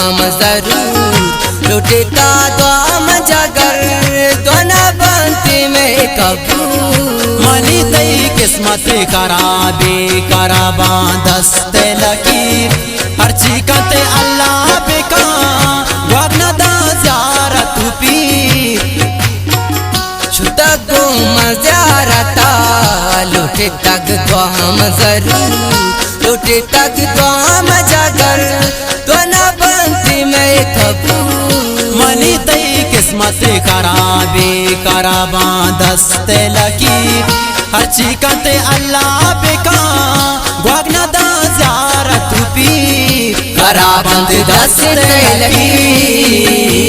द्वाम जरूर लुटेता द्वाम जगर दोना बंती में कबूल मनी तई किस्मत कराबे कराबा दस्ते लकीर हर चीकते अल्लाह बेका वगना दा ज़ियारत पीर छुता गुम ज़ियारता लुटे तक द्वाम जरूर लुटे तक द्वाम जगर दोना बंती में कबूल मनी तई किस्मत कराबे कराबा दस्ते लकीर हर चीकते अल्लाह बेका वगना दा ज़ियारत पीर कराबंद दस्ते लकीर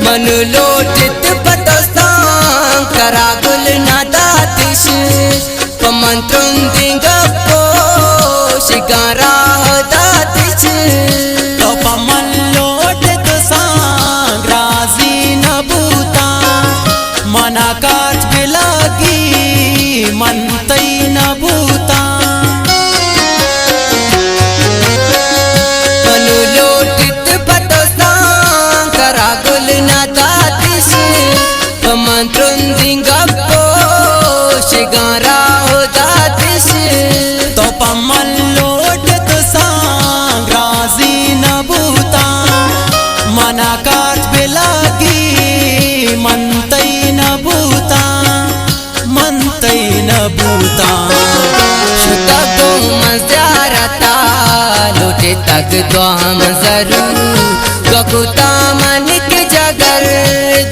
मन लोटित पतस्तां करा गुल नादातिश पमंत्रं दिंगपो शिगारा दातिश तो पमन लोटित सांग राजी नबूता मना काट बिलगी मन तई नबूता मन लोटित पतस्तां करा गुल नादातिश पमंत्रं दिंगपो शिगारा दातिश तो पमन लोटित सांग राजी नबूता मना काट बिलगी मन तई नबूता मन तई नबूता छुता गुम ज़ियारता लुटे तक द्वाम जरूर गकुता मन के जगर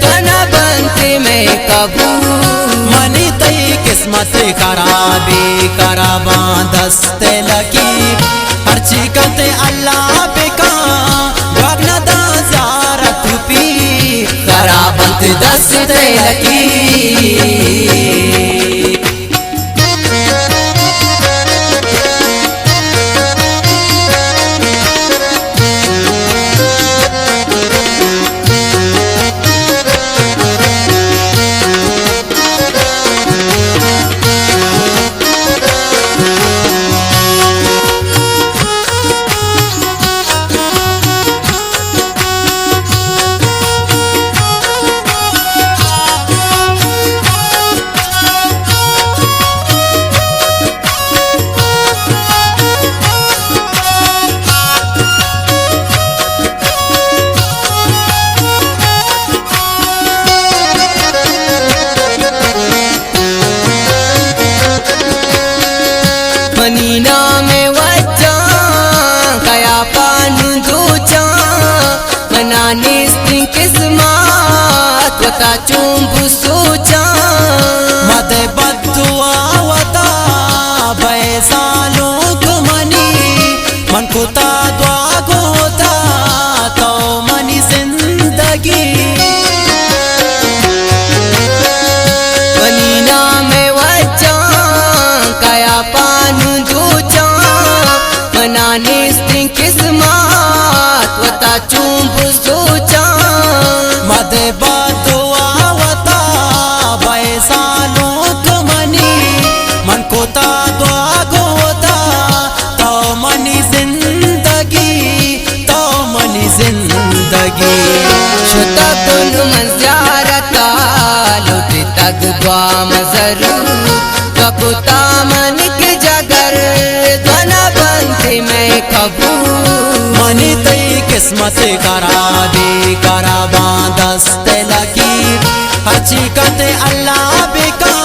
दोना बंती में कबूल मनी तई किस्मत कराबे कराबा दस्ते लकीर हर चीकते अल्लाह बेका वगना दा ज़ियारत पीर कराबंद दस्ते लकीर मनीना में वच्चा कया पान दूचा मनाने स्त्रिंग किस्मत वता चुंबु सोचा मदे बद्दुआ वता बैसालों को मनी मन को ता दुआ गोता तो मनी जिंदगी मनीना में वच्चा कया पान दूचा मनाने स्त्रिंग किस्मत वता चुंबु सोचा मदे बद्दुआ वता बैसालों को मनी मन को ता दुआ गोता तो मनी जिंदगी तो मनी जिंदगी छुता गुल ज़ियारता लुटे तक द्वाम जरूर गकुता मन के जगर दोना बंती में कबूल मनी तई किस्मत कराबे कराबा दस्ते लकीर हर चीकते अल्लाह बेका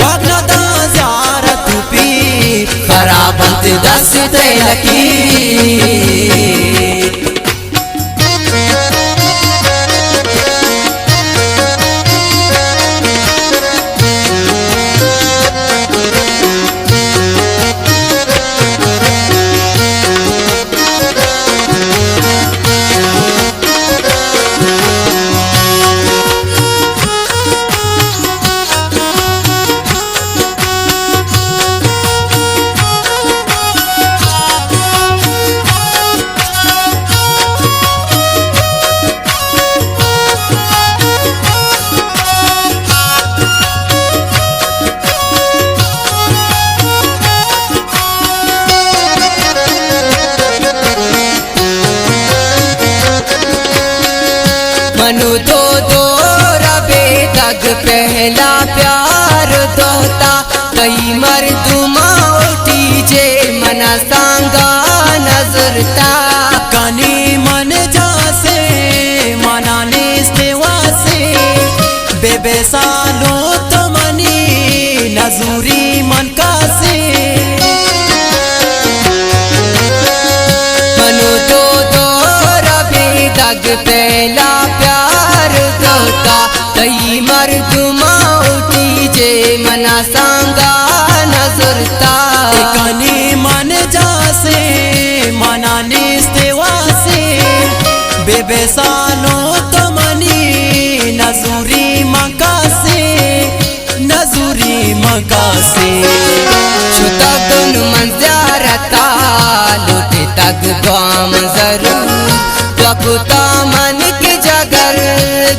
वगना दा ज़ियारत पीर कराबंद दस्ते लकीर। मनु तो दोरा बेदग पहला प्यार दोता कई मर्दुमा उठी जे मना सांगा नजरता कानी मन जासे मनाने सेवा से बेबे सालो तो मनी नजूरी मन का से मनु तो दोरा बेदग पहला प्यार दोता कई मर्दुमा उठी जे मना सांगा नजरता कानी मन जासे मनाने सेवा से बेबे सालो तो मनी नजूरी मका से नजूरी मका से शुता गुन मंजारता लुटे तक गाम जरूर कपुता मन के जगर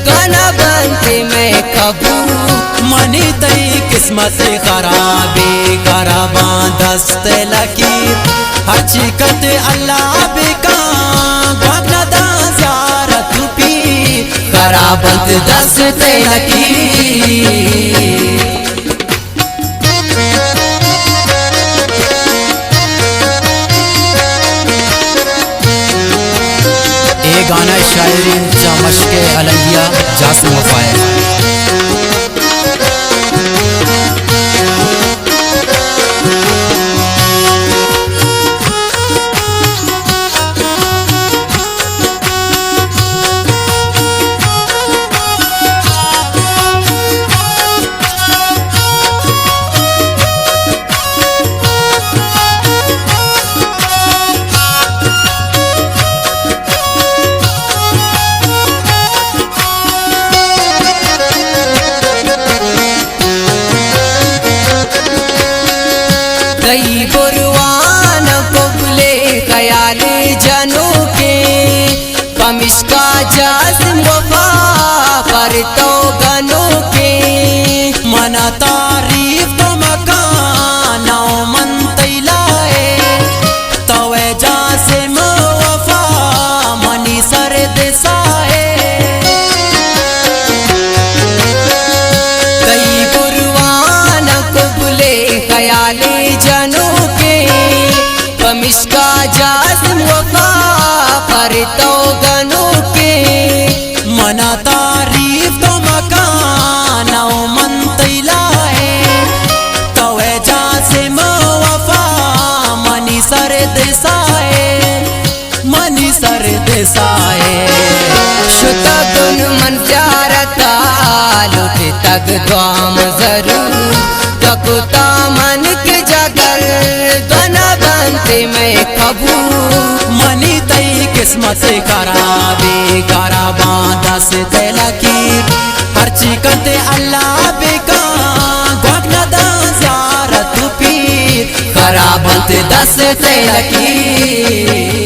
गाना बनते में कबू मनी तई किस्मत खराबे खराबा दस्त लकीर हर चिकत अल्लाह बेका भागना दा ज़ारत पी खराबत दस्त लकीर। ये गाना शायरी जामश्क अलैया जासिम वफाए। कई बुरवान कोबले ख्याल जनू के पमिश्का जासिम वफा पर तो गनू के मना तारीफ तो मकाना मन तैलाए तवे जासिम वफा मनी सर दिसाए कई बुरवान कोबले ख्याल जनू के पमिश्का जासिम वफा पर तो गनू के मना तारीफ तो मकाना मन तैलाए तवे जासिम वफा मनी सर दिसाए मनी सर दिसाए शुता गुन मंजारता लुटे तक गाम जरूर कपुता मन के जगर गाना बनते में कबू मनी तई किस्मत खराबे खराबा दस्त लकीर हर चिकत अल्लाह बेका भागना दा ज़ारत पीर खराबत दस्त लकीर।